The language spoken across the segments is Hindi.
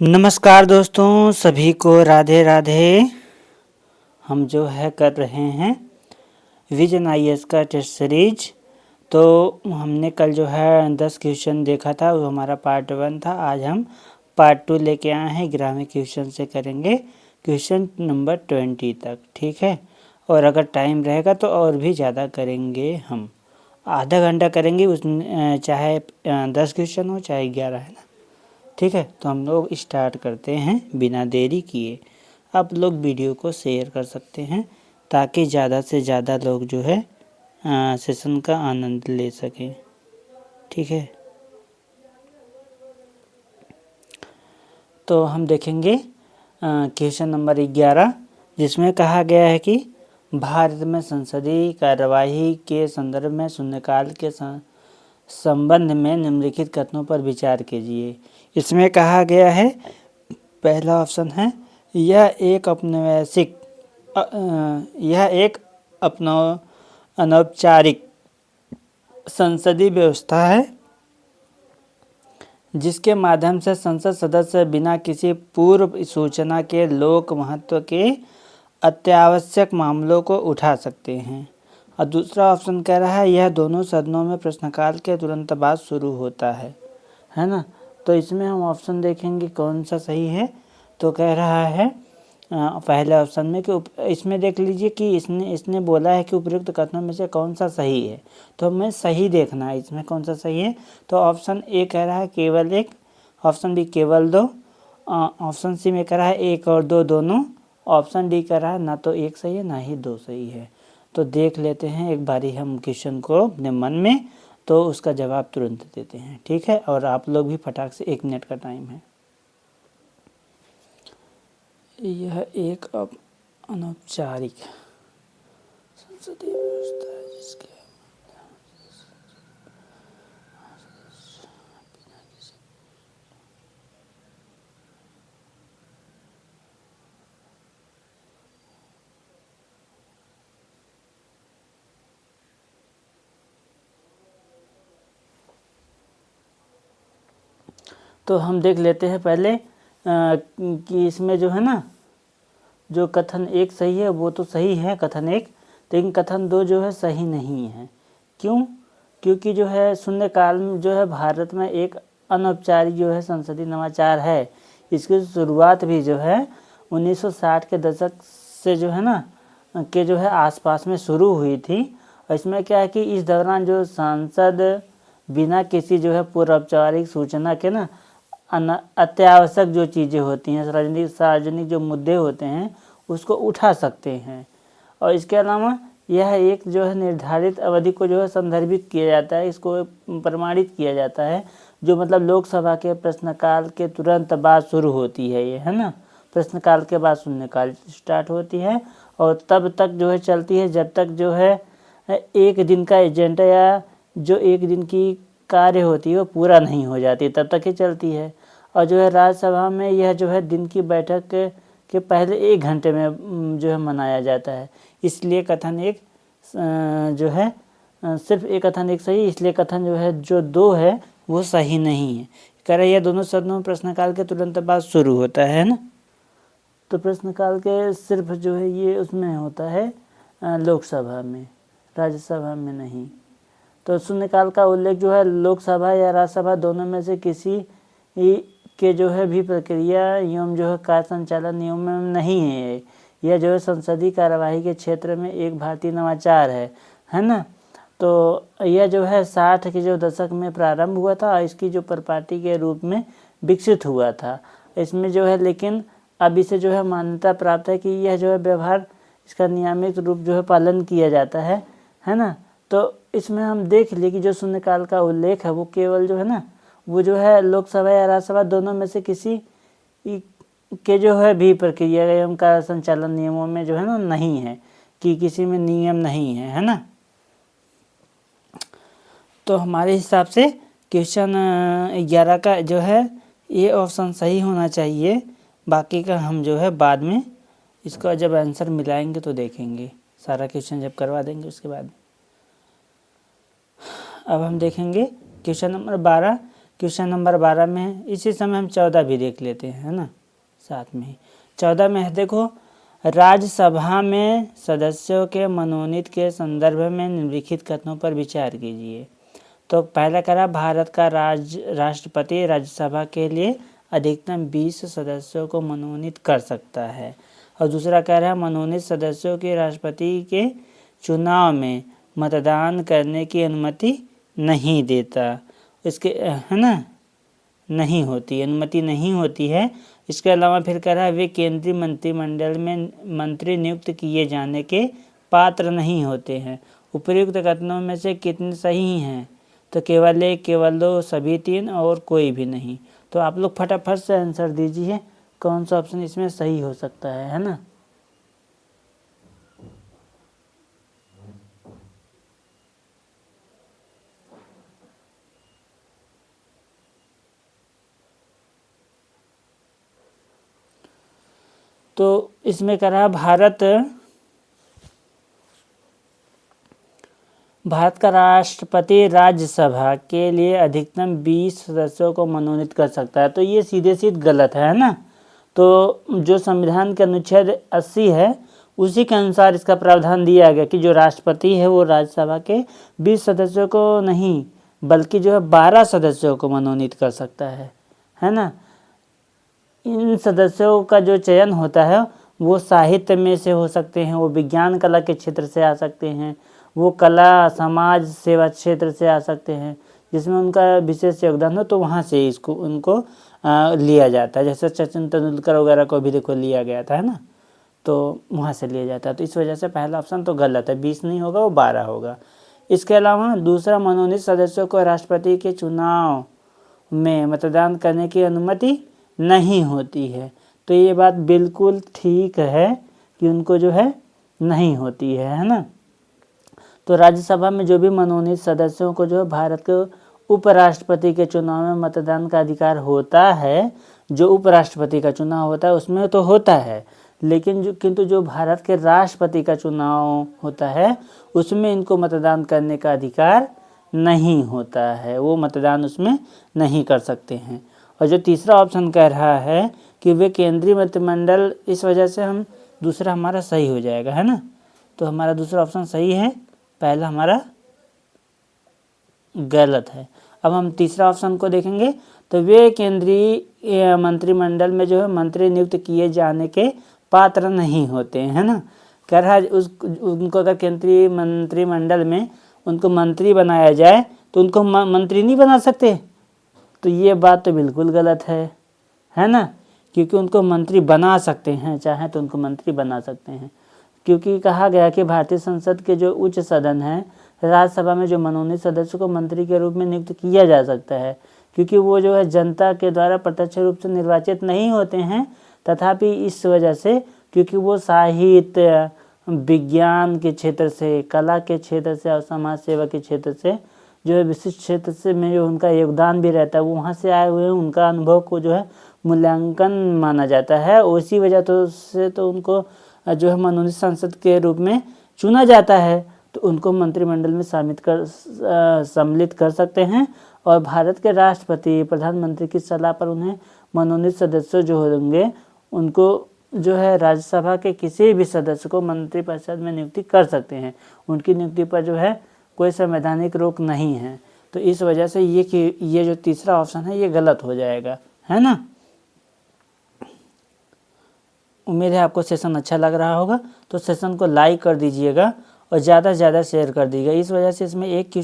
नमस्कार दोस्तों, सभी को राधे राधे। हम जो है कर रहे हैं विजन आईएएस का टेस्ट सीरीज। तो हमने कल जो है 10 क्वेश्चन देखा था, वो हमारा पार्ट 1 था। आज हम पार्ट 2 लेके आए हैं। 11वें क्वेश्चन से करेंगे क्वेश्चन नंबर 20 तक, ठीक है। और अगर टाइम रहेगा तो और भी ज़्यादा करेंगे हम। आधा घंटा करेंगे, उस चाहे 10 क्वेश्चन हो चाहे 11, है ना। ठीक है, तो हम लोग स्टार्ट करते हैं बिना देरी किए। आप लोग वीडियो को शेयर कर सकते हैं ताकि ज़्यादा से ज़्यादा लोग जो है सेशन का आनंद ले सकें, ठीक है। तो हम देखेंगे क्वेश्चन नंबर 11, जिसमें कहा गया है कि भारत में संसदीय कार्यवाही के संदर्भ में शून्यकाल के संबंध में निम्नलिखित कथनों पर विचार कीजिए। इसमें कहा गया है, पहला ऑप्शन है, यह एक अनौपचारिक संसदीय व्यवस्था है जिसके माध्यम से संसद सदस्य बिना किसी पूर्व सूचना के लोक महत्व के अत्यावश्यक मामलों को उठा सकते हैं। और दूसरा ऑप्शन कह रहा है, यह दोनों सदनों में प्रश्नकाल के तुरंत बाद शुरू होता है ना। तो इसमें हम ऑप्शन देखेंगे कौन सा सही है। तो कह रहा है पहले ऑप्शन में कि इसमें देख लीजिए कि इसने बोला है कि उपयुक्त कथनों में से कौन सा सही है। तो हमें सही देखना है इसमें कौन सा सही है। तो ऑप्शन ए कह रहा है केवल एक, ऑप्शन बी केवल दो, ऑप्शन सी में कह रहा है एक और दो दोनों, ऑप्शन डी कह रहा है ना तो एक सही है ना ही दो सही है। तो देख लेते हैं एक बारी हम क्वेश्चन को अपने मन में, तो उसका जवाब तुरंत देते हैं, ठीक है। और आप लोग भी फटाक से 1 मिनट का टाइम है। यह एक अनौपचारिक संसदीय व्यवस्था है जिसके तो हम देख लेते हैं पहले कि इसमें जो है ना, जो कथन एक सही है वो तो सही है, कथन एक, लेकिन कथन दो जो है सही नहीं है। क्यों? क्योंकि जो है शून्यकाल में जो है भारत में एक अनौपचारिक जो है संसदीय नवाचार है। इसकी शुरुआत भी जो है 1960 के दशक से जो है ना के जो है आसपास में शुरू हुई थी। और इसमें क्या है कि इस दौरान जो सांसद बिना किसी जो है पूर्व औपचारिक सूचना के ना अत्यावश्यक जो चीज़ें होती हैं, सार्वजनिक जो मुद्दे होते हैं उसको उठा सकते हैं। और इसके अलावा यह एक जो है निर्धारित अवधि को जो है संदर्भित किया जाता है, इसको प्रमाणित किया जाता है, जो मतलब लोकसभा के प्रश्नकाल के तुरंत बाद शुरू होती है ये, है ना। प्रश्नकाल के बाद शून्यकाल स्टार्ट होती है और तब तक जो है चलती है जब तक जो है एक दिन का एजेंडा या जो एक दिन की कार्य होती है वो पूरा नहीं हो जाती, तब तक ही चलती है। और जो है राज्यसभा में यह जो है दिन की बैठक के पहले 1 घंटे में जो है मनाया जाता है। इसलिए कथन एक जो है सिर्फ एक कथन एक सही, इसलिए कथन जो है जो दो है वो सही नहीं है। कह रहे यह दोनों सदनों में प्रश्नकाल के तुरंत बाद शुरू होता है ना। तो प्रश्नकाल के सिर्फ जो है ये उसमें होता है लोकसभा में, राज्यसभा में नहीं। तो शून्यकाल का उल्लेख जो है लोकसभा या राज्यसभा दोनों में से किसी के जो है भी प्रक्रिया एवं जो है कार्य संचालन नियम में नहीं है। यह जो है संसदीय कार्यवाही के क्षेत्र में एक भारतीय नवाचार है ना। तो यह जो है 60 के जो दशक में प्रारंभ हुआ था और इसकी जो परिपाटी के रूप में विकसित हुआ था इसमें जो है, लेकिन अब इसे जो है मान्यता प्राप्त है कि यह जो है व्यवहार इसका नियमित रूप जो है पालन किया जाता है ना। तो इसमें हम देख लिए कि जो शून्यकाल का उल्लेख है वो केवल जो है ना वो जो है लोकसभा या राज्यसभा दोनों में से किसी के जो है भी प्रक्रिया एवं कार्य संचालन नियमों में जो है ना नहीं है, कि किसी में नियम नहीं है ना। तो हमारे हिसाब से क्वेश्चन 11 का जो है ये ऑप्शन सही होना चाहिए। बाकी का हम जो है बाद में इसका जब आंसर मिलाएंगे तो देखेंगे, सारा क्वेश्चन जब करवा देंगे उसके बाद। अब हम देखेंगे क्वेश्चन नंबर 12, क्वेश्चन नंबर 12 में है। इसी समय हम 14 भी देख लेते हैं, है ना, साथ में ही। 14 में है, देखो, राज्यसभा में सदस्यों के मनोनीत के संदर्भ में निम्नलिखित कथनों पर विचार कीजिए। तो पहला कह रहा, भारत का राष्ट्रपति राज्यसभा के लिए अधिकतम 20 सदस्यों को मनोनीत कर सकता है। और दूसरा कह रहा है, मनोनीत सदस्यों के राष्ट्रपति के चुनाव में मतदान करने की अनुमति नहीं देता। इसके, है ना, नहीं होती, अनुमति नहीं होती है। इसके अलावा फिर कह रहा है, वे केंद्रीय मंत्रिमंडल में मंत्री नियुक्त किए जाने के पात्र नहीं होते हैं। उपर्युक्त कथनों में से कितने सही हैं? तो केवल एक, केवल दो, सभी तीन और कोई भी नहीं। तो आप लोग फटाफट से आंसर दीजिए, कौन सा ऑप्शन इसमें सही हो सकता है ना। तो इसमें कह रहा, भारत का राष्ट्रपति राज्यसभा के लिए अधिकतम 20 सदस्यों को मनोनीत कर सकता है। तो ये सीधे सीधे गलत है ना। तो जो संविधान के अनुच्छेद 80 है उसी के अनुसार इसका प्रावधान दिया गया कि जो राष्ट्रपति है वो राज्यसभा के 20 सदस्यों को नहीं बल्कि जो है 12 सदस्यों को मनोनीत कर सकता है ना। इन सदस्यों का जो चयन होता है वो साहित्य में से हो सकते हैं, वो विज्ञान कला के क्षेत्र से आ सकते हैं, वो कला समाज सेवा क्षेत्र से आ सकते हैं जिसमें उनका विशेष योगदान हो, तो वहाँ से उनको लिया जाता है। जैसे सचिन तेंदुलकर वगैरह को भी देखो लिया गया था, है ना, तो वहाँ से लिया जाता है। तो इस वजह से पहला ऑप्शन तो गलत है, 20 नहीं होगा, वो 12 होगा। इसके अलावा दूसरा, मनोनीत सदस्यों को राष्ट्रपति के चुनाव में मतदान करने की अनुमति नहीं होती है। तो ये बात बिल्कुल ठीक है कि उनको जो है नहीं होती है ना। तो राज्यसभा में जो भी मनोनीत सदस्यों को जो है भारत के उपराष्ट्रपति के चुनाव में मतदान का अधिकार होता है। जो उपराष्ट्रपति का चुनाव होता है उसमें तो होता है, लेकिन किंतु जो भारत के राष्ट्रपति का चुनाव होता है उसमें इनको मतदान करने का अधिकार नहीं होता है, वो मतदान उसमें नहीं कर सकते हैं। और जो तीसरा ऑप्शन कह रहा है कि वे केंद्रीय मंत्रिमंडल, इस वजह से हम दूसरा हमारा सही हो जाएगा, है ना। तो हमारा दूसरा ऑप्शन सही है, पहला हमारा गलत है। अब हम तीसरा ऑप्शन को देखेंगे। तो वे केंद्रीय मंत्रिमंडल में जो है मंत्री नियुक्त किए जाने के पात्र नहीं होते हैं, है ना। कह रहा है उनको अगर केंद्रीय मंत्रिमंडल में उनको मंत्री बनाया जाए तो उनको मंत्री नहीं बना सकते। तो ये बात तो बिल्कुल गलत है ना, क्योंकि उनको मंत्री बना सकते हैं, चाहे तो उनको मंत्री बना सकते हैं। क्योंकि कहा गया कि भारतीय संसद के जो उच्च सदन है, राज्यसभा में जो मनोनीत सदस्य को मंत्री के रूप में नियुक्त किया जा सकता है, क्योंकि वो जो है जनता के द्वारा प्रत्यक्ष रूप से निर्वाचित नहीं होते हैं। तथापि इस वजह से, क्योंकि वो साहित्य, विज्ञान के क्षेत्र से, कला के क्षेत्र से और समाज सेवा के क्षेत्र से जो है विशिष्ट क्षेत्र से में जो उनका योगदान भी रहता है, वो वहाँ से आए हुए उनका अनुभव को जो है मूल्यांकन माना जाता है। उसी वजह से तो उनको जो है मनोनीत सांसद के रूप में चुना जाता है। तो उनको मंत्रिमंडल में सम्मिलित कर सकते हैं और भारत के राष्ट्रपति, प्रधानमंत्री की सलाह पर उन्हें मनोनीत सदस्य जो होंगे उनको जो है राज्यसभा के किसी भी सदस्य को मंत्रिपरिषद में नियुक्ति कर सकते हैं। उनकी नियुक्ति पर जो है कोई संवैधानिक रोक नहीं है। तो इस वजह से ये जो तीसरा ऑप्शन है ये गलत हो जाएगा, है ना। उम्मीद है आपको सेशन अच्छा लग रहा होगा। तो सेशन को लाइक कर दीजिएगा और ज़्यादा से ज़्यादा शेयर कर दीजिएगा। इस वजह से इसमें एक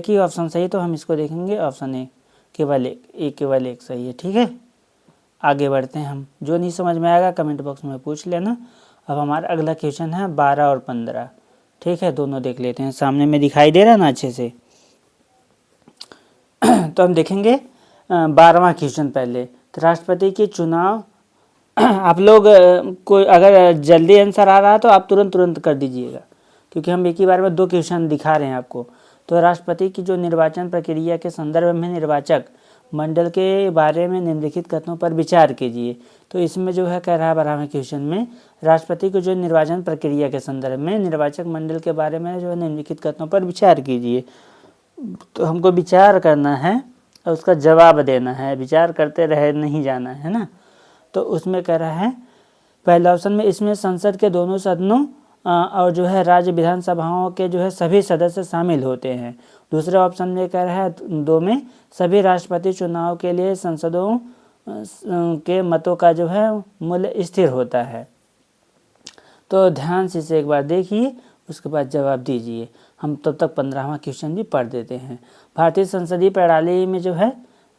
ही ऑप्शन सही, तो हम इसको देखेंगे ऑप्शन ए, केवल एक सही है। ठीक है, आगे बढ़ते हैं हम। जो नहीं समझ में आएगा कमेंट बॉक्स में पूछ लेना। अब हमारा अगला क्वेश्चन है 12 और 15। ठीक है, दोनों देख लेते हैं। सामने में दिखाई दे रहा है ना अच्छे से। तो हम देखेंगे 12वां क्वेश्चन पहले। तो राष्ट्रपति के चुनाव आप लोग कोई अगर जल्दी आंसर आ रहा है तो आप तुरंत कर दीजिएगा, क्योंकि हम एक ही बार में 2 क्वेश्चन दिखा रहे हैं आपको। तो राष्ट्रपति की जो निर्वाचन प्रक्रिया के संदर्भ में निर्वाचक मंडल के बारे में निम्नलिखित कथनों पर विचार कीजिए। तो इसमें जो है कह रहा है 12वें क्वेश्चन में, राष्ट्रपति को जो निर्वाचन प्रक्रिया के संदर्भ में निर्वाचक मंडल के बारे में जो है निम्नलिखित कथनों पर विचार कीजिए। तो हमको विचार करना है और उसका जवाब देना है, विचार करते रह नहीं जाना है ना। तो उसमें कह रहा है पहले ऑप्शन में इसमें संसद के दोनों सदनों और जो है राज्य विधानसभाओं के जो है सभी सदस्य शामिल होते हैं। दूसरे ऑप्शन में कह रहा है 2 में सभी राष्ट्रपति चुनाव के लिए संसदों के मतों का जो है मूल्य स्थिर होता है। तो ध्यान से इसे एक बार देखिए, उसके बाद जवाब दीजिए। हम तब तक 15वां क्वेश्चन भी पढ़ देते हैं। भारतीय संसदीय प्रणाली में जो है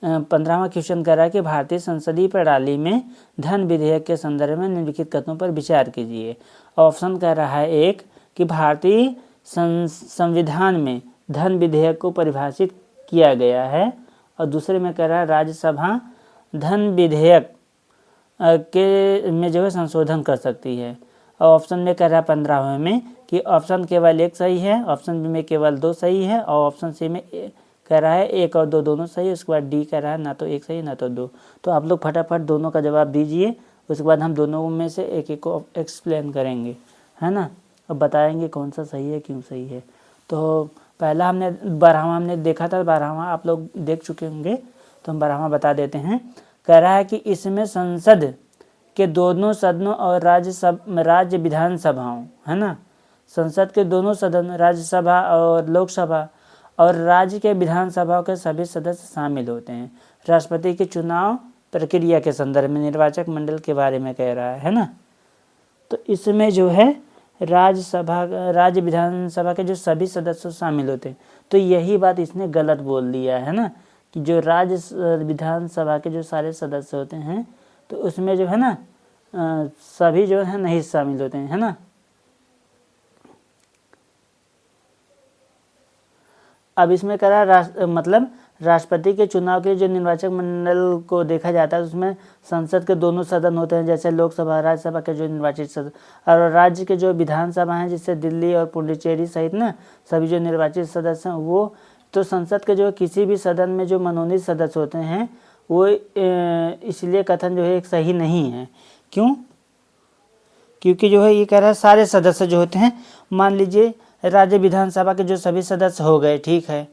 15वां क्वेश्चन कह रहा है कि भारतीय संसदीय प्रणाली में धन विधेयक के संदर्भ में निम्नलिखित कथनों पर विचार कीजिए। ऑप्शन कह रहा है 1 कि भारतीय संविधान में धन विधेयक को परिभाषित किया गया है, और दूसरे में कह रहा है राज्यसभा धन विधेयक के में जो है संशोधन कर सकती है। और ऑप्शन में कह रहा है 15वें में कि ऑप्शन केवल 1 सही है, ऑप्शन बी में केवल 2 सही है, और ऑप्शन सी में कह रहा है 1 और 2 दोनों सही है। उसके बाद डी कह रहा है ना तो 1 सही ना तो 2। तो आप लोग फटाफट दोनों का जवाब दीजिए, उसके बाद हम दोनों में से एक एक को एक्सप्लेन करेंगे, है ना, अब बताएंगे कौन सा सही है, क्यों सही है। तो पहला हमने 12वां हमने देखा था, 12वां आप लोग देख चुके होंगे, तो हम 12वां बता देते हैं। कह रहा है कि इसमें संसद के दोनों सदनों और राज्य विधानसभाओं, है ना, संसद के दोनों सदन, राज्यसभा और लोकसभा और राज्य के विधानसभाओं के सभी सदस्य शामिल होते हैं। राष्ट्रपति के चुनाव प्रक्रिया के संदर्भ में निर्वाचक मंडल के बारे में कह रहा है ना। तो इसमें जो है राज्य विधानसभा के जो सभी सदस्य शामिल होते हैं, तो यही बात इसने गलत बोल दिया है ना, कि जो राज्य विधानसभा के जो सारे सदस्य होते हैं तो उसमें जो है ना सभी जो है नहीं शामिल होते हैं, है ना। अब इसमें कह रहा है मतलब राष्ट्रपति के चुनाव के जो निर्वाचक मंडल को देखा जाता है उसमें संसद के दोनों सदन होते हैं, जैसे लोकसभा राज्यसभा के जो निर्वाचित सदन, और राज्य के जो विधानसभा हैं जिससे दिल्ली और पुडुचेरी सहित ना सभी जो निर्वाचित सदस्य हैं वो, तो संसद के जो किसी भी सदन में जो मनोनीत सदस्य होते हैं वो इसलिए कथन जो है एक सही नहीं है। क्यों? क्योंकि जो है ये कह रहा है सारे सदस्य जो होते हैं, मान लीजिए राज्य विधानसभा के जो सभी सदस्य हो गए, ठीक है,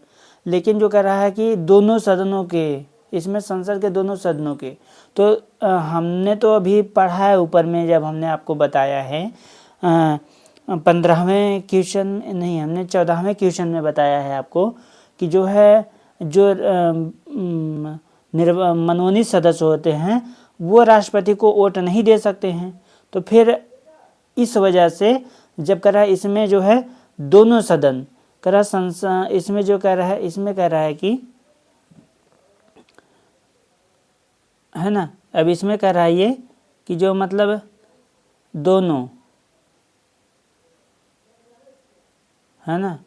लेकिन जो कह रहा है कि दोनों सदनों के, इसमें संसद के दोनों सदनों के, तो हमने तो अभी पढ़ा है ऊपर में जब हमने आपको बताया है 15वें क्वेश्चन नहीं, हमने 14वें क्वेश्चन में बताया है आपको कि जो है जो मनोनीत सदस्य होते हैं वो राष्ट्रपति को वोट नहीं दे सकते हैं। तो फिर इस वजह से जब कह रहा है इसमें जो है दोनों सदन, कह रहा इसमें जो कह रहा है, इसमें कह रहा है कि, है ना, अब इसमें कह रहा है ये कि जो मतलब दोनों, है ना,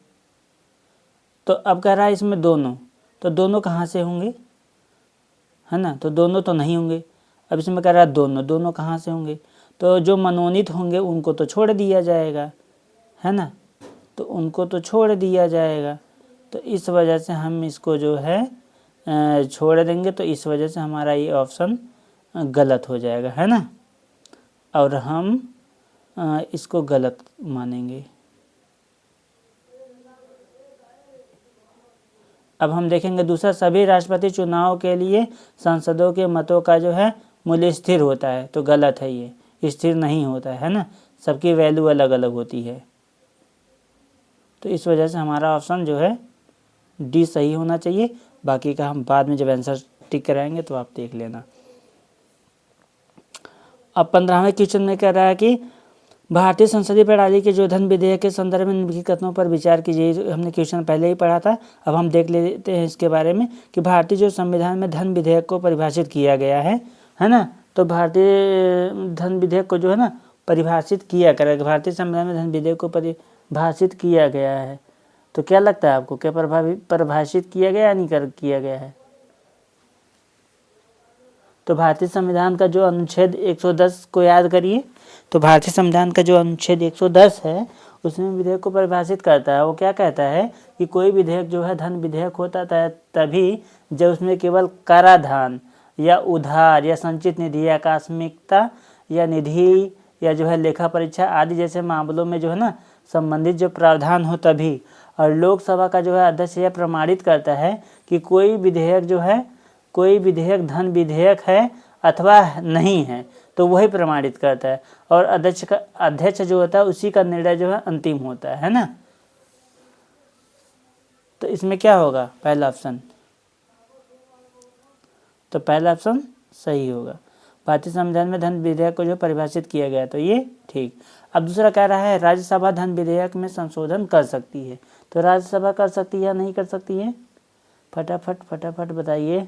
तो अब कह रहा है इसमें दोनों, तो दोनों कहाँ से होंगे, है ना, तो दोनों तो नहीं होंगे। अब इसमें कह रहा है दोनों कहाँ से होंगे, तो जो मनोनीत होंगे उनको तो छोड़ दिया जाएगा, है ना, तो उनको तो छोड़ दिया जाएगा। तो इस वजह से हम इसको जो है छोड़ देंगे, तो इस वजह से हमारा ये ऑप्शन गलत हो जाएगा, है ना, और हम इसको गलत मानेंगे। अब हम देखेंगे दूसरा, सभी राष्ट्रपति चुनाव के लिए सांसदों के मतों का जो है मूल्य स्थिर होता है, तो गलत है, ये स्थिर नहीं होता है ना, सबकी वैल्यू अलग अलग होती है। तो इस वजह से हमारा ऑप्शन जो है डी सही होना चाहिए। बाकी का हम बाद में जब आंसर टिक कराएंगे तो आप देख लेना। अब 15वें क्वेश्चन में कह रहा है कि भारतीय संसदीय प्रणाली के जो धन विधेयक के संदर्भ में निम्नलिखित कथनों पर विचार कीजिए। हमने क्वेश्चन पहले ही पढ़ा था, अब हम देख लेते हैं इसके बारे में कि भारतीय जो संविधान में धन विधेयक को परिभाषित किया गया है ना, तो भारतीय धन विधेयक को जो है ना परिभाषित किया करेगा, भारतीय संविधान में धन विधेयक को परिभाषित किया गया है। तो क्या लगता है आपको, क्या परिभाषित किया गया या नहीं किया गया है? तो भारतीय संविधान का जो अनुच्छेद 110 को याद करिए। तो भारतीय संविधान का जो अनुच्छेद 110 है उसमें विधेयक को परिभाषित करता है। वो क्या कहता है कि कोई विधेयक जो है धन विधेयक होता है तभी जब उसमें केवल कराधान या उधार या संचित निधि या आकस्मिकता या निधि या जो है लेखा परीक्षा आदि जैसे मामलों में जो है ना संबंधित जो प्रावधान हो तभी, और लोकसभा का जो है अध्यक्ष यह प्रमाणित करता है कि कोई विधेयक जो है, कोई विधेयक धन विधेयक है अथवा नहीं है, तो वही प्रमाणित करता है। और अध्यक्ष जो होता है उसी का निर्णय जो है अंतिम होता है ना। तो इसमें क्या होगा, पहला ऑप्शन, तो पहला ऑप्शन सही होगा। भारतीय संविधान में धन विधेयक को जो परिभाषित किया गया, तो ये ठीक। अब दूसरा कह रहा है राज्यसभा धन विधेयक में संशोधन कर सकती है, तो राज्यसभा कर सकती है या नहीं कर सकती है, फटाफट बताइए।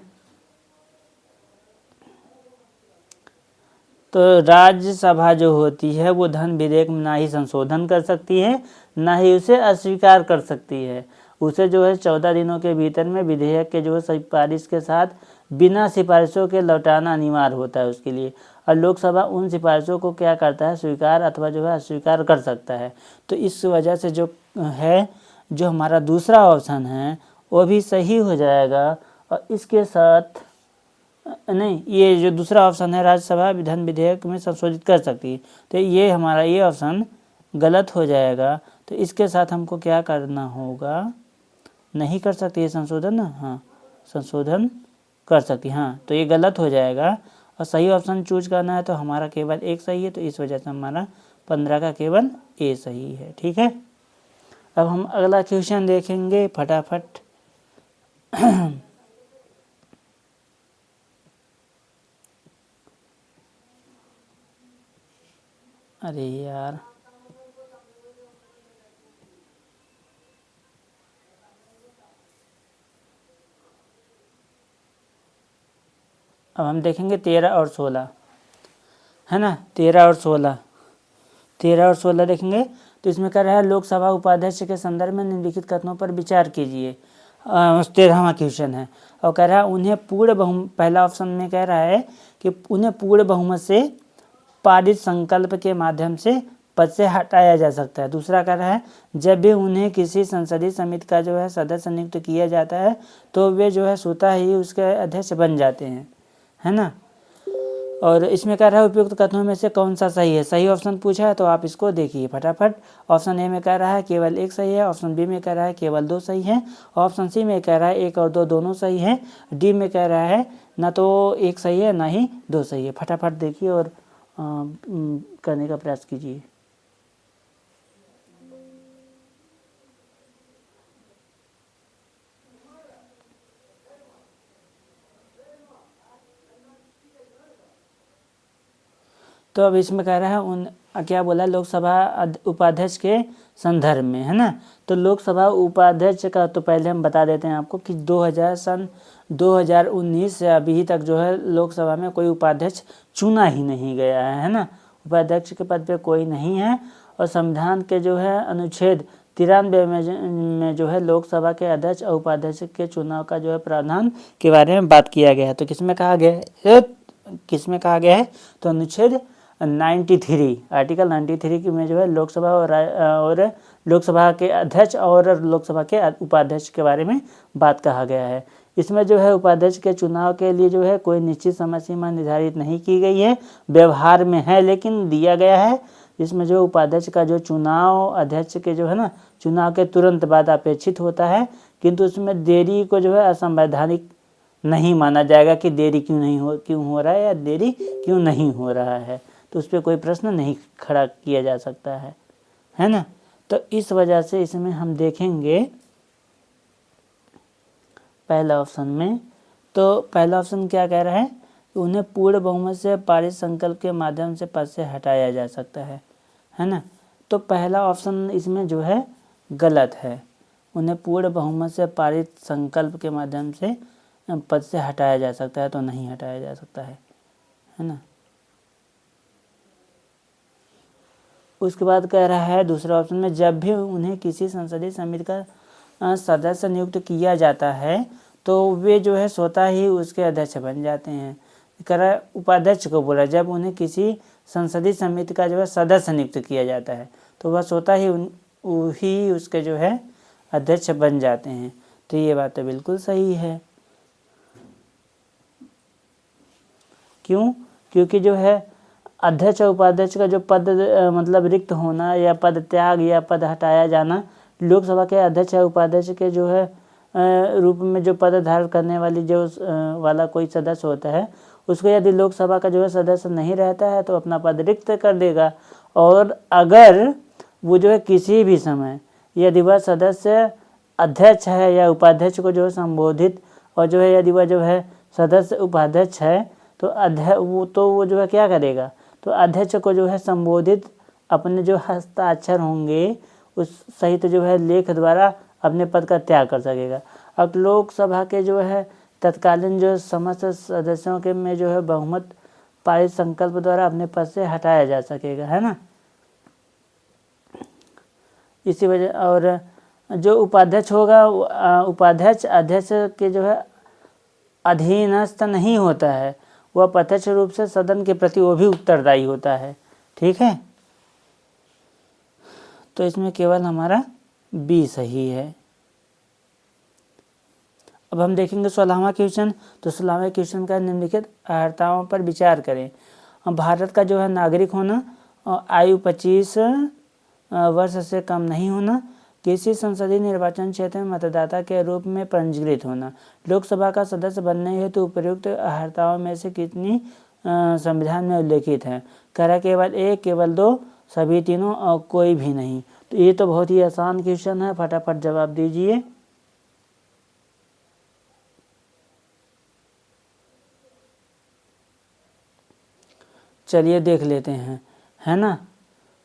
तो राज्यसभा जो होती है वो धन विधेयक में ना ही संशोधन कर सकती है, ना ही उसे अस्वीकार कर सकती है। उसे जो है 14 दिनों के भीतर में विधेयक के जो है सिफारिश के साथ बिना सिफारिशों के लौटाना अनिवार्य होता है उसके लिए। और लोकसभा उन सिफारिशों को क्या करता है, स्वीकार अथवा जो है अस्वीकार कर सकता है। तो इस वजह से जो है, जो हमारा दूसरा ऑप्शन है वो भी सही हो जाएगा। और इसके साथ नहीं, ये जो दूसरा ऑप्शन है राज्यसभा धन विधेयक में संशोधित कर सकती है, तो ये हमारा ये ऑप्शन गलत हो जाएगा। तो इसके साथ हमको क्या करना होगा, नहीं कर सकती है संशोधन ना, हाँ संशोधन कर सकती, हाँ तो ये गलत हो जाएगा। और सही ऑप्शन चूज करना है, तो हमारा केवल एक सही है, तो इस वजह से हमारा 15 का केवल ए सही है। ठीक है, अब हम अगला क्वेश्चन देखेंगे फटाफट। अरे यार, अब हम देखेंगे 13 और 16 है ना, 13 और 16 देखेंगे। तो इसमें कह रहा है लोकसभा उपाध्यक्ष के संदर्भ में निम्नलिखित कथनों पर विचार कीजिए। 13वां क्वेश्चन है, और कह रहा है उन्हें पूर्ण बहुमत, पहला ऑप्शन में कह रहा है कि उन्हें पूर्ण बहुमत से पारित संकल्प के माध्यम से पद से हटाया जा सकता है। दूसरा कह रहा है जब भी उन्हें किसी संसदीय समिति का जो है सदस्य नियुक्त किया जाता है तो वे जो है स्वतः ही उसके अध्यक्ष बन जाते हैं, है ना। और इसमें कह रहा है उपयुक्त कथनों में से कौन सा सही है, सही ऑप्शन पूछा है, तो आप इसको देखिए फटाफट। ऑप्शन ए में कह रहा है केवल एक सही है, ऑप्शन बी में कह रहा है केवल 2 सही है, ऑप्शन सी में कह रहा है 1 और 2 दोनों सही है, डी में कह रहा है ना तो 1 सही है ना ही 2 सही है। फटाफट देखिए और करने का प्रयास कीजिए। तो अब इसमें कह रहा है क्या बोला, लोकसभा उपाध्यक्ष के संदर्भ में, है ना। तो लोकसभा उपाध्यक्ष का तो पहले हम बता देते हैं आपको कि 2019 से अभी तक जो है लोकसभा में कोई उपाध्यक्ष चुना ही नहीं गया है ना। उपाध्यक्ष के पद पे कोई नहीं है। और संविधान के जो है अनुच्छेद 93 में जो है लोकसभा के अध्यक्ष और उपाध्यक्ष के चुनाव का जो है प्रावधान के बारे में बात किया गया है। तो किसमें कहा गया है, तो अनुच्छेद 93 आर्टिकल 93 की में जो है लोकसभा और लोकसभा के अध्यक्ष और लोकसभा के उपाध्यक्ष के बारे में बात कहा गया है। इसमें जो है उपाध्यक्ष के चुनाव के लिए जो है कोई निश्चित समय सीमा निर्धारित नहीं की गई है, व्यवहार में है लेकिन दिया गया है। इसमें जो उपाध्यक्ष का जो चुनाव अध्यक्ष के जो है ना चुनाव के तुरंत बाद अपेक्षित होता है, किंतु उसमें देरी को जो है असंवैधानिक नहीं माना जाएगा कि देरी क्यों हो रहा है या देरी क्यों नहीं हो रहा है, तो उस पर कोई प्रश्न नहीं खड़ा किया जा सकता है ना। तो इस वजह से इसमें हम देखेंगे पहला ऑप्शन में, तो पहला ऑप्शन क्या कह रहा है कि उन्हें पूर्ण बहुमत से पारित संकल्प के माध्यम से पद से हटाया जा सकता है ना। तो पहला ऑप्शन इसमें जो है गलत है, उन्हें पूर्ण बहुमत से पारित संकल्प के माध्यम से पद से हटाया जा सकता है, तो नहीं हटाया जा सकता है ना। उसके बाद कह रहा है दूसरा ऑप्शन में जब भी उन्हें किसी संसदीय समिति का सदस्य नियुक्त किया जाता है तो वे जो है स्वतः ही उसके अध्यक्ष बन जाते हैं। कह रहा है उपाध्यक्ष को बोला जब उन्हें किसी संसदीय समिति का जो है सदस्य नियुक्त किया जाता है तो वह स्वतः ही उसके जो है अध्यक्ष बन जाते हैं। तो ये बात तो बिल्कुल सही है। क्यों? क्योंकि जो है अध्यक्ष और उपाध्यक्ष का जो पद मतलब रिक्त होना या पद त्याग या पद हटाया जाना लोकसभा के अध्यक्ष या उपाध्यक्ष के जो है रूप में जो पद धारण करने वाली जो वाला कोई सदस्य होता है, उसको यदि लोकसभा का जो है सदस्य नहीं रहता है तो अपना पद रिक्त कर देगा। और अगर वो जो है किसी भी समय यदि वह सदस्य अध्यक्ष है या उपाध्यक्ष को जो है संबोधित, और जो है यदि वह जो है सदस्य उपाध्यक्ष है तो वो जो है क्या करेगा, तो अध्यक्ष को जो है संबोधित अपने जो हस्ताक्षर होंगे उस सहित जो है लेख द्वारा अपने पद का त्याग कर सकेगा। अब लोकसभा के जो है तत्कालीन जो समस्त सदस्यों के में जो है बहुमत पारित संकल्प द्वारा अपने पद से हटाया जा सकेगा, है ना। इसी वजह, और जो उपाध्यक्ष होगा उपाध्यक्ष अध्यक्ष के जो है अधीनस्थ नहीं होता है, वह प्रत्यक्ष रूप से सदन के प्रति वो भी उत्तरदायी होता है। ठीक है, तो इसमें केवल हमारा बी सही है। अब हम देखेंगे 16वां क्वेश्चन। तो 16वें क्वेश्चन का निम्नलिखित अर्हताओं पर विचार करें। भारत का जो है नागरिक होना, आयु 25 वर्ष से कम नहीं होना, किसी संसदीय निर्वाचन क्षेत्र में मतदाता के रूप में पंजीकृत होना, लोकसभा का सदस्य बनने हेतु उपयुक्त अर्हताओं में से कितनी संविधान में उल्लेखित है। कह रहा केवल एक, केवल दो, सभी तीनों और कोई भी नहीं। तो ये तो बहुत ही आसान क्वेश्चन है, फटाफट जवाब दीजिए। चलिए देख लेते हैं, है ना।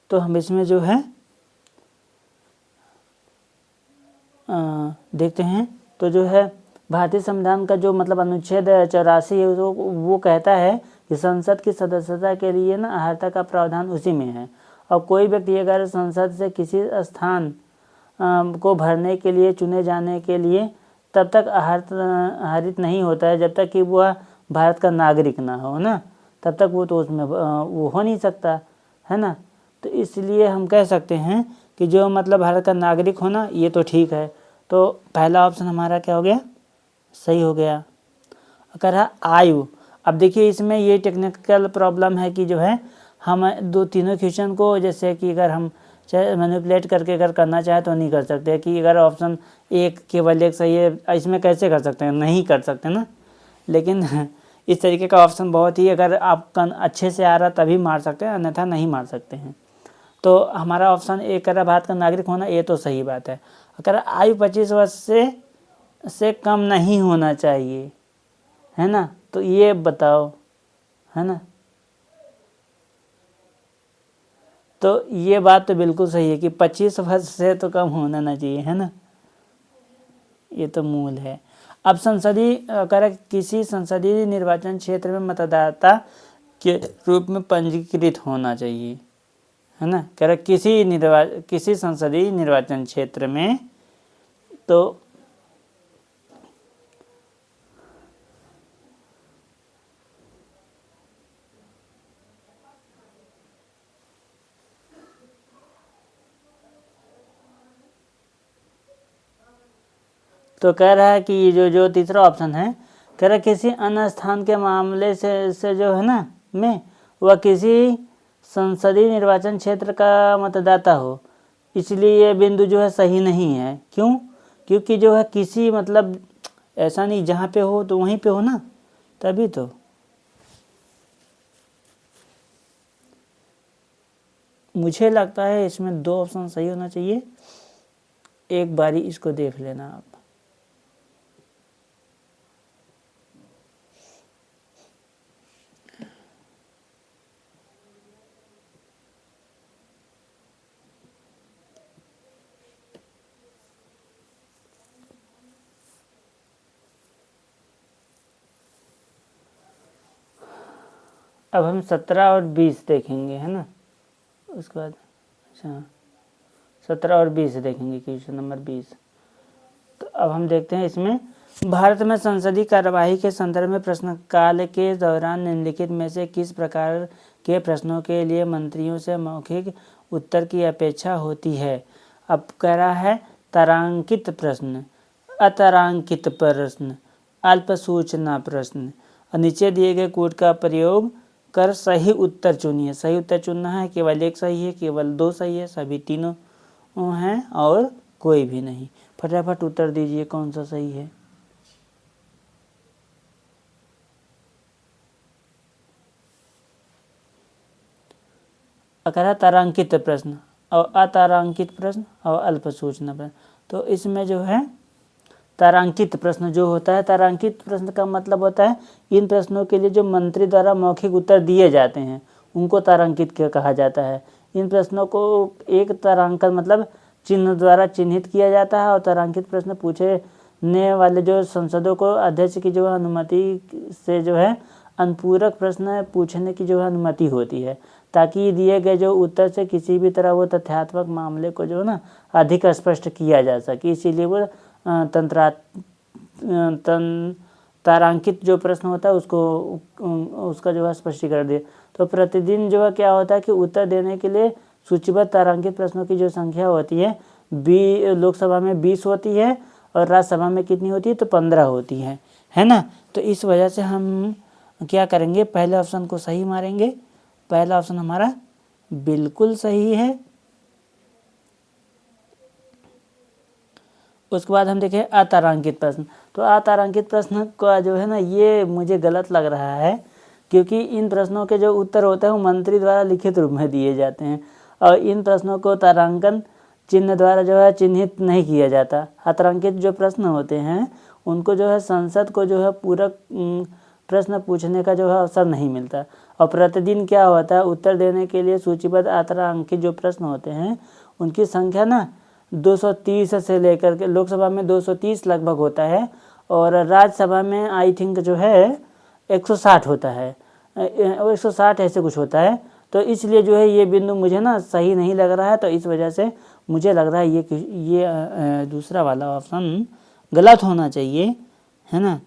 तो हम इसमें जो है देखते हैं। तो जो है भारतीय संविधान का जो मतलब अनुच्छेद 84 है वो कहता है कि संसद की सदस्यता के लिए ना अर्हता का प्रावधान उसी में है। और कोई व्यक्ति अगर संसद से किसी स्थान को भरने के लिए चुने जाने के लिए तब तक आहरित नहीं होता है जब तक कि वह भारत का नागरिक ना हो ना, तब तक वो तो उसमें वो हो नहीं सकता, है ना। तो इसलिए हम कह सकते हैं कि जो मतलब भारत का नागरिक होना ये तो ठीक है। तो पहला ऑप्शन हमारा क्या हो गया, सही हो गया। अगर है आयु, अब देखिए इसमें ये टेक्निकल प्रॉब्लम है कि जो है हम दो तीनों क्वेश्चन को जैसे कि अगर हम चाहे मैनिपुलेट करके अगर करना चाहे तो नहीं कर सकते कि अगर ऑप्शन एक केवल एक सही है, इसमें कैसे कर सकते हैं, नहीं कर सकते ना। लेकिन इस तरीके का ऑप्शन बहुत ही अगर आपका अच्छे से आ रहा तभी मार सकते हैं, अन्यथा नहीं मार सकते हैं। तो हमारा ऑप्शन एक कर रहा भारत का नागरिक होना, ये तो सही बात है। अगर आयु 25 वर्ष से कम नहीं होना चाहिए, है ना, तो ये बताओ, है ना। तो ये बात तो बिल्कुल सही है कि 25 वर्ष से तो कम होना ना चाहिए, है ना, ये तो मूल है। अब संसदीय अगर किसी संसदीय निर्वाचन क्षेत्र में मतदाता के रूप में पंजीकृत होना चाहिए, है ना। कह रहा किसी संसदीय निर्वाचन क्षेत्र में तो कह रहा है कि ये जो तीसरा ऑप्शन है, कह रहा है किसी अन्य स्थान के मामले से जो है ना में वह किसी संसदीय निर्वाचन क्षेत्र का मतदाता हो, इसलिए ये बिंदु जो है सही नहीं है। क्यों? क्योंकि जो है किसी मतलब ऐसा नहीं, जहाँ पे हो तो वहीं पे हो ना, तभी तो। मुझे लगता है इसमें दो ऑप्शन सही होना चाहिए, एक बारी इसको देख लेना आप। अब हम 17 और 20 देखेंगे, है ना, उसके बाद अच्छा 17 और 20 देखेंगे क्वेश्चन नंबर 20। तो अब हम देखते हैं इसमें, भारत में संसदीय कार्यवाही के संदर्भ में प्रश्नकाल के दौरान निम्नलिखित में से किस प्रकार के प्रश्नों के लिए मंत्रियों से मौखिक उत्तर की अपेक्षा होती है। अब कह रहा है तारांकित प्रश्न, अतारांकित प्रश्न, अल्प सूचना प्रश्न, और नीचे दिए गए कोड का प्रयोग कर सही उत्तर चुनिए। सही उत्तर चुनना है, केवल एक सही है, केवल दो सही है, सभी तीनों हैं, और कोई भी नहीं। फटाफट उत्तर दीजिए कौन सा सही है। कह रहा तारांकित प्रश्न और अतारांकित प्रश्न और अल्प सूचना प्रश्न। तो इसमें जो है तारांकित प्रश्न जो होता है, तारांकित प्रश्न का मतलब होता है इन प्रश्नों के लिए जो मंत्री द्वारा मौखिक उत्तर दिए जाते हैं उनको तारांकित कहा जाता है। इन प्रश्नों को एक तारांकन मतलब चिन्ह द्वारा चिन्हित किया जाता है और तारांकित प्रश्न पूछने वाले जो संसदों को अध्यक्ष की जो अनुमति से जो है अनुपूरक प्रश्न पूछने की जो है अनुमति होती है, ताकि दिए गए जो उत्तर से किसी भी तरह वो तथ्यात्मक मामले को जो है ना अधिक स्पष्ट किया जा सके। इसीलिए वो तारांकित जो प्रश्न होता है उसका जो है स्पष्टीकरण दे। तो प्रतिदिन जो है क्या होता है कि उत्तर देने के लिए सूचीबद्ध तारांकित प्रश्नों की जो संख्या होती है लोकसभा में 20 होती है और राज्यसभा में कितनी होती है, तो 15 होती है ना। तो इस वजह से हम क्या करेंगे, पहले ऑप्शन को सही मारेंगे। पहला ऑप्शन हमारा बिल्कुल सही है। उसके बाद हम देखें अतारांकित प्रश्न। तो अतारांकित प्रश्न का जो है ना ये मुझे गलत लग रहा है, क्योंकि इन प्रश्नों के जो उत्तर होते हैं वो मंत्री द्वारा लिखित रूप में दिए जाते हैं और इन प्रश्नों को तारांकन चिन्ह द्वारा जो है चिन्हित नहीं किया जाता। अतारांकित जो प्रश्न होते हैं उनको जो है संसद को जो है पूरक प्रश्न पूछने का जो है अवसर नहीं मिलता। और प्रतिदिन क्या होता है, उत्तर देने के लिए सूचीबद्ध अतारांकित जो प्रश्न होते हैं उनकी संख्या ना 230 से लेकर के लोकसभा में 230 लगभग होता है और राज्यसभा में आई थिंक जो है 160 होता है, 160 ऐसे कुछ होता है। तो इसलिए जो है ये बिंदु मुझे ना सही नहीं लग रहा है। तो इस वजह से मुझे लग रहा है ये दूसरा वाला ऑप्शन गलत होना चाहिए, है ना।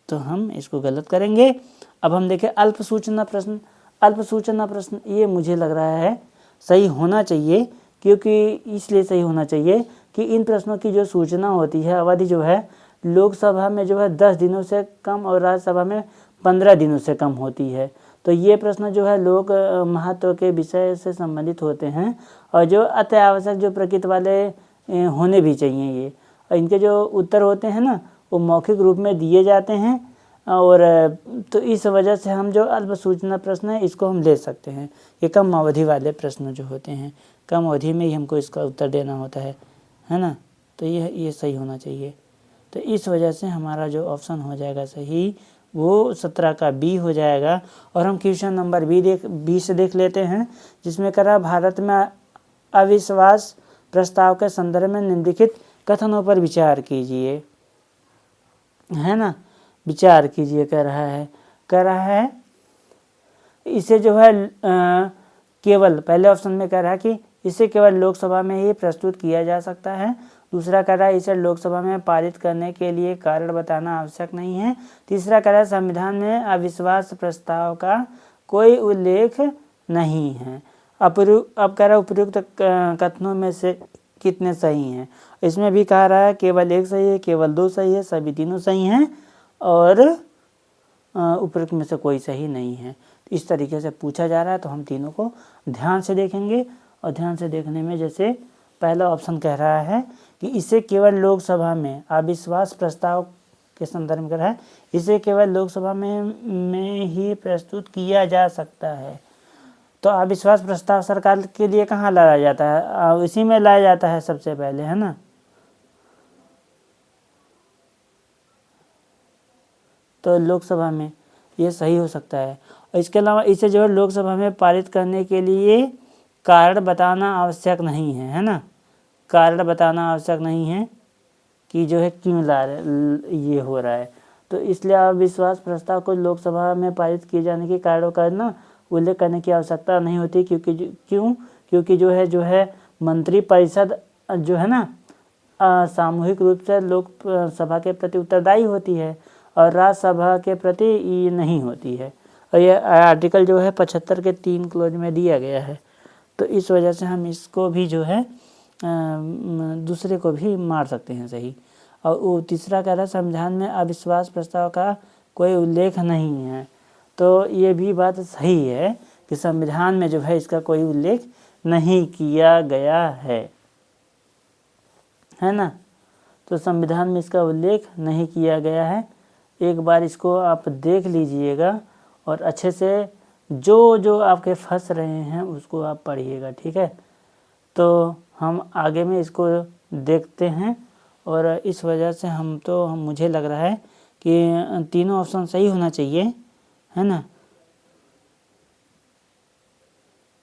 तो हम इसको गलत करेंगे। अब हम देखें अल्प सूचना प्रश्न। अल्प सूचना प्रश्न ये मुझे लग रहा है सही होना चाहिए, क्योंकि इसलिए सही होना चाहिए कि इन प्रश्नों की जो सूचना होती है अवधि जो है लोकसभा में जो है 10 दिनों से कम और राज्यसभा में 15 दिनों से कम होती है। तो ये प्रश्न जो है लोक महत्व के विषय से संबंधित होते हैं और जो अति आवश्यक जो प्रकृति वाले होने भी चाहिए ये। और इनके जो उत्तर होते हैं ना वो मौखिक रूप में दिए जाते हैं और तो इस वजह से हम जो अल्प सूचना प्रश्न है इसको हम ले सकते हैं। ये कम अवधि वाले प्रश्न जो होते हैं, कम अवधि में ही हमको इसका उत्तर देना होता है ना। तो ये सही होना चाहिए। तो इस वजह से हमारा जो ऑप्शन हो जाएगा सही वो 17 का बी हो जाएगा। और हम क्वेश्चन नंबर बी से देख लेते हैं, जिसमें करा भारत में अविश्वास प्रस्ताव के संदर्भ में निम्नलिखित कथनों पर विचार कीजिए, है ना। विचार कीजिए कह रहा है इसे जो है केवल पहले ऑप्शन में कह रहा है कि इसे केवल लोकसभा में ही प्रस्तुत किया जा सकता है। दूसरा कह रहा है इसे लोकसभा में पारित करने के लिए कारण बताना आवश्यक नहीं है। तीसरा कह रहा है संविधान में अविश्वास प्रस्ताव का कोई उल्लेख नहीं है। अब कह रहा है उपयुक्त कथनों में से कितने सही हैं। इसमें भी कह रहा है केवल एक सही है, केवल 2 सही है, सभी तीनों सही हैं और उपयुक्त में से कोई सही नहीं है। इस तरीके से पूछा जा रहा है। तो हम तीनों को ध्यान से देखेंगे और ध्यान से देखने में जैसे पहला ऑप्शन कह रहा है कि इसे केवल लोकसभा में अविश्वास प्रस्ताव के संदर्भ में कह रहा है इसे केवल लोकसभा में ही प्रस्तुत किया जा सकता है। तो अविश्वास प्रस्ताव सरकार के लिए कहाँ लाया जाता है, इसी में लाया जाता है सबसे पहले, है ना। तो लोकसभा में ये सही हो सकता है। और इसके अलावा इसे जो है लोकसभा में पारित करने के लिए कारण बताना आवश्यक नहीं है ना। कारण बताना आवश्यक नहीं है कि जो है क्यों ये हो रहा है। तो इसलिए अविश्वास प्रस्ताव को लोकसभा में पारित किए जाने के कारणों का ना उल्लेख करने की आवश्यकता नहीं होती, क्योंकि जो है मंत्री परिषद जो है ना सामूहिक रूप से लोकसभा के प्रति उत्तरदायी होती है और राज्यसभा के प्रति ये नहीं होती है। और यह आर्टिकल जो है 75 के 3 क्लोज में दिया गया है। तो इस वजह से हम इसको भी जो है दूसरे को भी मार सकते हैं सही। और वो तीसरा कह रहा है संविधान में अविश्वास प्रस्ताव का कोई उल्लेख नहीं है। तो ये भी बात सही है कि संविधान में जो है इसका कोई उल्लेख नहीं किया गया है। है ना। तो संविधान में इसका उल्लेख नहीं किया गया है। एक बार इसको आप देख लीजिएगा और अच्छे से जो जो आपके फंस रहे हैं उसको आप पढ़िएगा, ठीक है। तो हम आगे में इसको देखते हैं और इस वजह से मुझे लग रहा है कि तीनों ऑप्शन सही होना चाहिए, है ना।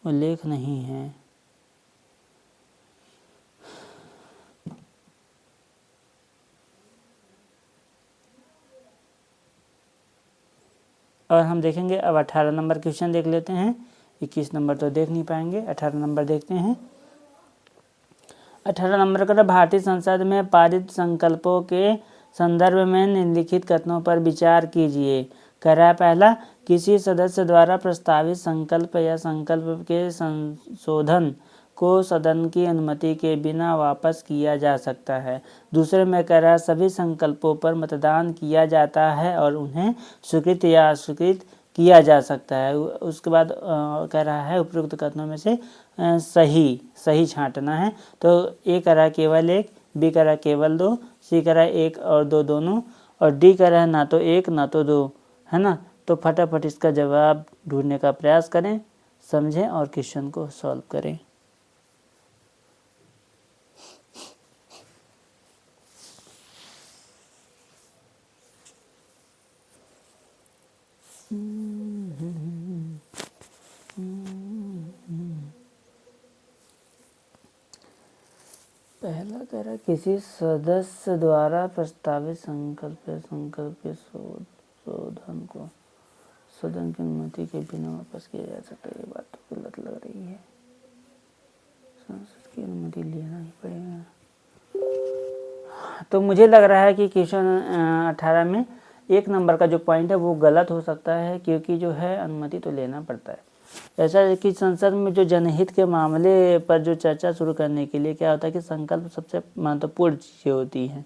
उल्लेख नहीं है। और हम देखेंगे अब 18 नंबर क्वेश्चन देख लेते हैं। 21 नंबर तो देख नहीं पाएंगे, 18 नंबर देखते हैं। 18 नंबर का भारतीय संसद में पारित संकल्पों के संदर्भ में निम्नलिखित कथनों पर विचार कीजिए। कह रहा है पहला, किसी सदस्य द्वारा प्रस्तावित संकल्प या संकल्प के संशोधन को सदन की अनुमति के बिना वापस किया जा सकता है। दूसरे में कह रहा है सभी संकल्पों पर मतदान किया जाता है और उन्हें स्वीकृत या अस्वीकृत किया जा सकता है। उसके बाद कह रहा है उपयुक्त कथनों में से सही छांटना है। तो ए कह रहा है केवल एक, बी कह रहा है केवल दो, सी कह रहा है एक और दो दोनों, और डी कह रहा है ना तो एक ना तो दो, है ना। तो फटाफट इसका जवाब ढूंढने का प्रयास करें, समझें और क्वेश्चन को सॉल्व करें। पहला कह रहा है किसी सदस्य द्वारा प्रस्तावित संकल्प के शोधन को सदन की अनुमति के बिना वापस किया जा सकता है। ये बात तो गलत लग रही है, संसद की अनुमति लेना ही पड़ेगा। तो मुझे लग रहा है कि क्वेश्चन 18 में 1 नंबर का जो पॉइंट है वो गलत हो सकता है, क्योंकि जो है अनुमति तो लेना पड़ता है। ऐसा है कि संसद में जो जनहित के मामले पर जो चर्चा शुरू करने के लिए क्या होता है कि संकल्प सबसे महत्वपूर्ण चीज़ें होती हैं,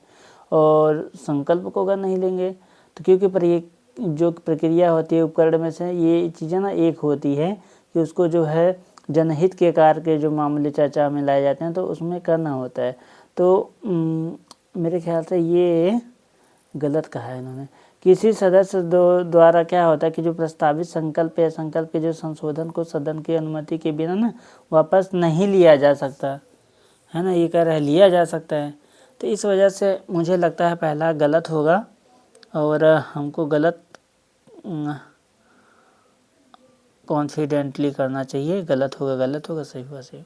और संकल्प को अगर नहीं लेंगे तो क्योंकि जो प्रक्रिया होती है उपकरण में से ये चीज़ें ना एक होती है कि उसको जो है जनहित के कार्य के जो मामले चर्चा में लाए जाते हैं तो उसमें करना होता है। तो मेरे ख्याल से ये गलत कहा है इन्होंने। किसी सदस्य द्वारा क्या होता है कि जो प्रस्तावित संकल्प या संकल्प के जो संशोधन को सदन की अनुमति के बिना ना वापस नहीं लिया जा सकता, है ना। ये कह रहा है लिया जा सकता है, तो इस वजह से मुझे लगता है पहला गलत होगा और हमको गलत कॉन्फिडेंटली करना चाहिए। गलत होगा सही हुआ सही,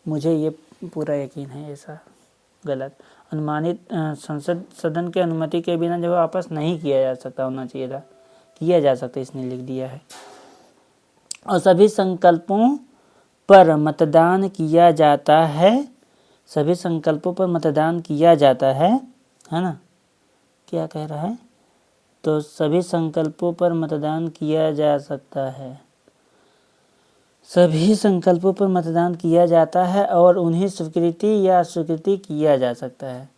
मुझे ये पूरा यकीन है ऐसा गलत। अनुमानित संसद सदन की अनुमति के बिना जब वापस नहीं किया जा सकता होना चाहिए था, किया जा सकता, इसने लिख दिया है। और सभी संकल्पों पर मतदान किया जाता है, सभी संकल्पों पर मतदान किया जाता है ना। क्या कह रहा है, तो सभी संकल्पों पर मतदान किया जा सकता है, सभी संकल्पों पर मतदान किया जाता है और उन्हें स्वीकृति या अस्वीकृति किया जा सकता है।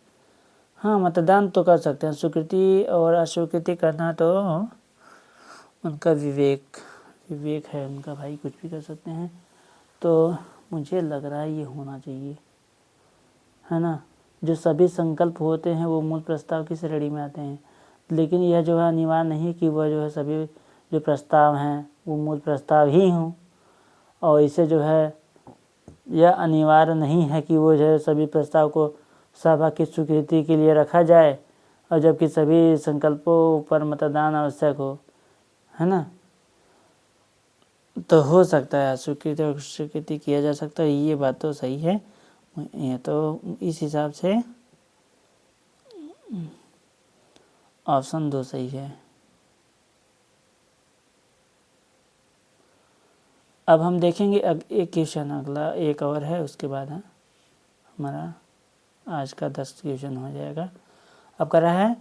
हाँ, मतदान तो कर सकते हैं, स्वीकृति और अस्वीकृति करना तो उनका विवेक है उनका, भाई कुछ भी कर सकते हैं। तो मुझे लग रहा है ये होना चाहिए, है ना। जो सभी संकल्प होते हैं वो मूल प्रस्ताव की श्रेणी में आते हैं, लेकिन यह जो है अनिवार्य नहीं कि वह जो है सभी जो प्रस्ताव हैं वो मूल प्रस्ताव ही हों, और इसे जो है यह अनिवार्य नहीं है कि वो जो है सभी प्रस्ताव को सभा की स्वीकृति के लिए रखा जाए, और जबकि सभी संकल्पों पर मतदान आवश्यक हो, है ना। तो हो सकता है स्वीकृति किया जा सकता है, ये बात तो सही है। ये तो इस हिसाब से ऑप्शन 2 सही है। अब हम देखेंगे एक क्वेश्चन, अगला एक और है, उसके बाद हमारा आज का 10 क्वेश्चन हो जाएगा। अब कर रहा है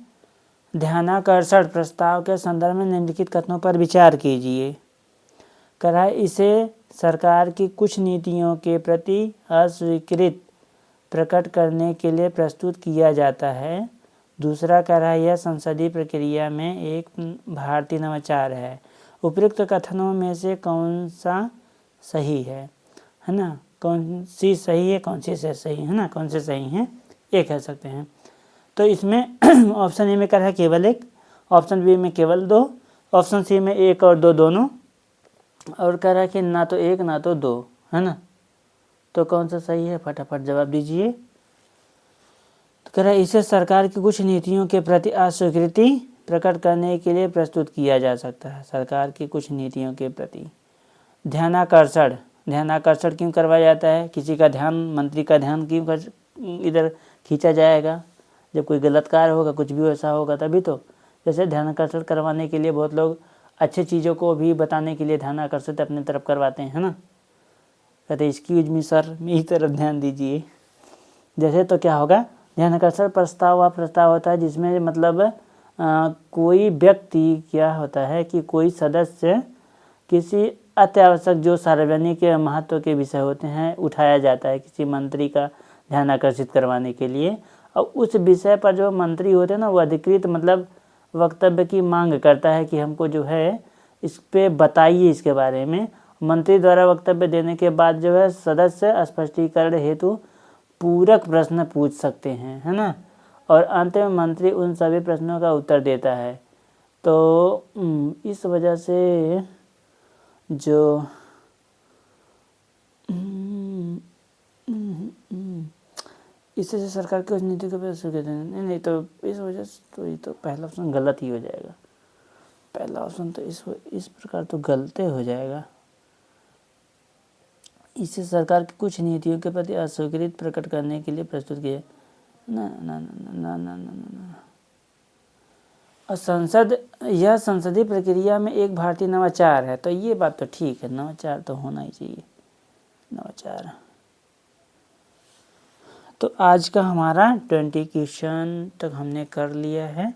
ध्यानाकर्षण प्रस्ताव के संदर्भ में निम्नलिखित कथनों पर विचार कीजिए। कर रहा है इसे सरकार की कुछ नीतियों के प्रति अस्वीकृत प्रकट करने के लिए प्रस्तुत किया जाता है। दूसरा कह रहा है यह संसदीय प्रक्रिया में एक भारतीय नवाचार है। उपयुक्त कथनों में से कौन सा सही है ना, कौन सी सही है, कौन सी से सही है ना, कौन से सही हैं ये कह सकते हैं। तो इसमें ऑप्शन ए में क्या है, केवल एक, ऑप्शन बी में केवल दो, ऑप्शन सी में एक और दो दोनों, और कह रहा है कि ना तो एक ना तो दो, है ना। तो कौन सा सही है, फटाफट जवाब दीजिए। तो कह रहा है इसे सरकार की कुछ नीतियों के प्रति अस्वीकृति प्रकट करने के लिए प्रस्तुत किया जा सकता है। सरकार की कुछ नीतियों के प्रति ध्यानाकर्षण, ध्यानाकर्षण क्यों करवाया जाता है, किसी का ध्यान, मंत्री का ध्यान क्यों इधर खींचा जाएगा, जब कोई गलत कार्य होगा, कुछ भी वैसा होगा तभी तो। जैसे ध्यानाकर्षण करवाने के लिए बहुत लोग अच्छे चीज़ों को भी बताने के लिए ध्यानाकर्षित अपनी तरफ करवाते हैं, है ना। कहते एक्सक्यूज मी सर, मेरी तरफ ध्यान दीजिए। जैसे तो क्या होगा, ध्यानाकर्षण प्रस्ताव व प्रस्ताव होता है जिसमें मतलब कोई व्यक्ति क्या होता है कि कोई सदस्य किसी अत्यावश्यक जो सार्वजनिक महत्व के विषय होते हैं उठाया जाता है किसी मंत्री का ध्यान आकर्षित करवाने के लिए, और उस विषय पर जो मंत्री होते हैं ना वो अधिकृत मतलब वक्तव्य की मांग करता है कि हमको जो है इस पे बताइए इसके बारे में। मंत्री द्वारा वक्तव्य देने के बाद जो है सदस्य स्पष्टीकरण हेतु पूरक प्रश्न पूछ सकते हैं, है ना, और अंत में मंत्री उन सभी प्रश्नों का उत्तर देता है। तो इस वजह से जो इससे सरकार की नीति को नहीं तो इस वजह से तो ये तो पहला ऑप्शन गलत ही हो जाएगा। पहला ऑप्शन तो इस प्रकार तो गलत हो जाएगा। इससे सरकार की कुछ नीतियों के प्रति अस्वीकृति प्रकट करने के लिए प्रस्तुत किए ना ना ना ना ना ना ना। और यह संसदीय प्रक्रिया में एक भारतीय नवाचार है, तो ये बात तो ठीक है, नवाचार तो होना ही चाहिए, नवाचार। तो आज का हमारा 20 क्वेश्चन तक हमने कर लिया है।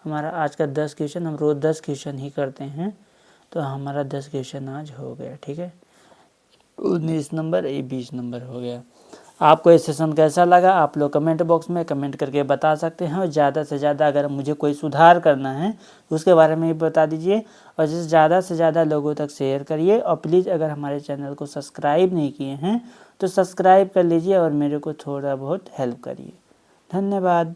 हमारा आज का 10 क्वेश्चन, हम रोज़ 10 क्वेश्चन ही करते हैं, तो हमारा 10 क्वेश्चन आज हो गया, ठीक है। 19 नंबर, ये 20 नंबर हो गया। आपको ये सेशन कैसा लगा आप लोग कमेंट बॉक्स में कमेंट करके बता सकते हैं, और ज़्यादा से ज़्यादा अगर मुझे कोई सुधार करना है तो उसके बारे में भी बता दीजिए, और जैसे ज़्यादा से ज़्यादा लोगों तक शेयर करिए। और प्लीज़ अगर हमारे चैनल को सब्सक्राइब नहीं किए हैं तो सब्सक्राइब कर लीजिए और मेरे को थोड़ा बहुत हेल्प करिए। धन्यवाद।